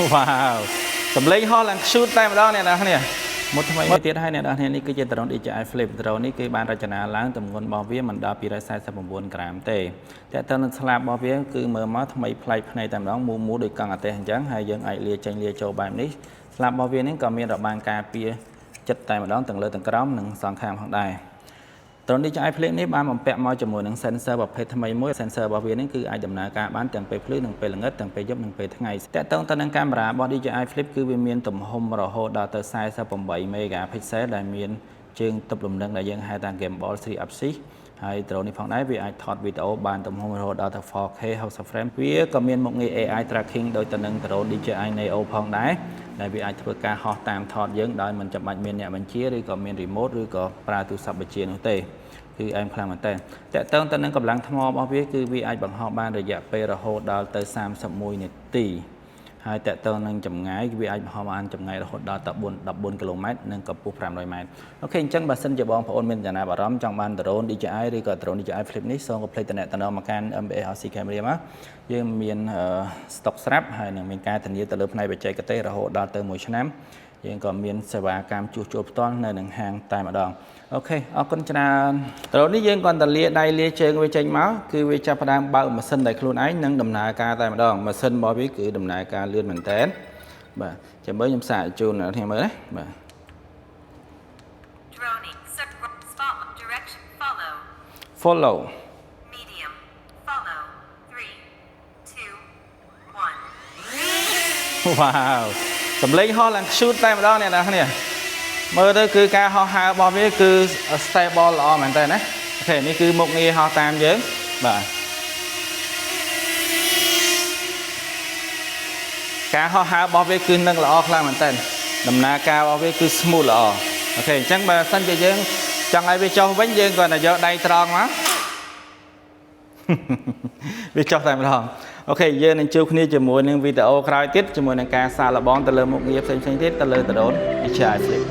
wow សម្លេងហោះឡើង shoot តែម្ដងអ្នកនរគ្នាមុតថ្មីមួយទៀតហើយអ្នកនរគ្នានេះគឺជា drone DJI Flip drone នេះគឺបានរចនាឡើងទម្ងន់របស់វាមិនដល់249ក្រាមទេតែទៅនឹងស្លាបរបស់វាគឺមើលមកថ្មីប្លែកភ្នែកតែម្ដងមូដូចកង់អាទេសអញ្ចឹងហើយយើងអាចលាចេញលាចូលបែបនេះស្លាបរបស់វានេះក៏មានរបាំងការពារចិត្តតែម្ដងទាំងលើទាំងក្រោមនិងសងខាងផងដែរ drone DJI Flip នេះបានបំពាក់មកជាមួយនឹង sensor ប្រភេទថ្មីមួយ sensor របស់វានេះគឺអាចដំណើរការបានទាំងពេលភ្លឺនិងពេលល្ងិតទាំងពេលយប់និងពេលថ្ងៃតែតើទៅនឹងកាមេរ៉ារបស់ DJI Flip គឺវាមានទំហំរហូតដល់ទៅ48 megapixel ដែលមានជើងទប់លំនឹងដែលយើងហៅថា gimbal 3 axis ហើយ drone នេះផងដែរវាអាចថតវីដេអូបានទំហំរហូតដល់ទៅ 4K 60 frame វាក៏មានមុខងារ AI tracking ដោយទៅនឹង drone DJI Neo ផងដែរដែលវាអាចធ្វើការហោះតាមថតយើងដោយមិនចាំបាច់មានអ្នកបញ្ជាឬក៏មាន remote ឬក៏ប្រើទូរស័ព្ទបញ្ជានោះទេគឺអែមខ្លាំងមែនតើតើតើទៅនឹងកម្លាំងថ្មរបស់វាគឺវាអាចបង្ហោះបានរយៈពេលរហូតដល់ទៅ31នាទីហើយតើតើនឹងចម្ងាយវាអាចបង្ហោះបានចម្ងាយរហូតដល់ទៅ14គីឡូម៉ែត្រនិងកម្ពស់500ម៉ែត្រអូខេអញ្ចឹងបើសិនជាបងប្អូនមានចំណាប់អារម្មណ៍ចង់បាន drone DJI ឬក៏ drone DJI Flip នេះសូមកុំភ្លេចតំណែងមកកាន់ MBA RC Camera មកយើងមាន stock ស្រាប់ហើយនឹងមានការធានាទៅលើផ្នែកបច្ចេកទេសរហូតដល់ទៅ1ឆ្នាំយើងក៏មានសេវាកម្មជួសជុលផ្ទាល់នៅនឹងហាងតែម្ដងអូខេអរគុណច្រើន drone នេះយើងគាត់តែលាដៃលាជើងវាចេញមកគឺវាចាប់ផ្ដើមបើកម៉ាស៊ីនដោយខ្លួនឯងនិងដំណើរការតែម្ដងម៉ាស៊ីនរបស់វាគឺដំណើរការលឿនមែនតើបាទចាំមើលខ្ញុំសាកជូនអ្នកគ្នាមើលណាបាទ Droning, spot direction, follow medium, follow, 3, 2, 1. wow សម្លេងហោះឡើង shoot តែម្ដងអ្នកនរគ្នាមើលទៅគឺការហោះហើររបស់វាគឺ stable ល្អមែនតើណាអូខេនេះគឺមុខងារហោះតាមយើងបាទការហោះហើររបស់វាគឺនឹងល្អខ្លាំងមែនតើដំណើរការរបស់វាគឺ smooth ល្អអូខេអញ្ចឹងបើសិនជាយើងចង់ឲ្យវាចុះវិញយើងគាត់តែយកដៃត្រង់មកវាចុះតែម្ដងអូខេយើងនឹងជួបគ្នាជាមួយនឹងវីដេអូក្រោយទៀតជាមួយនឹងការសាកល្បងទៅលើមុខងារផ្សេងៗទៀតទៅលើ drone DJI Flip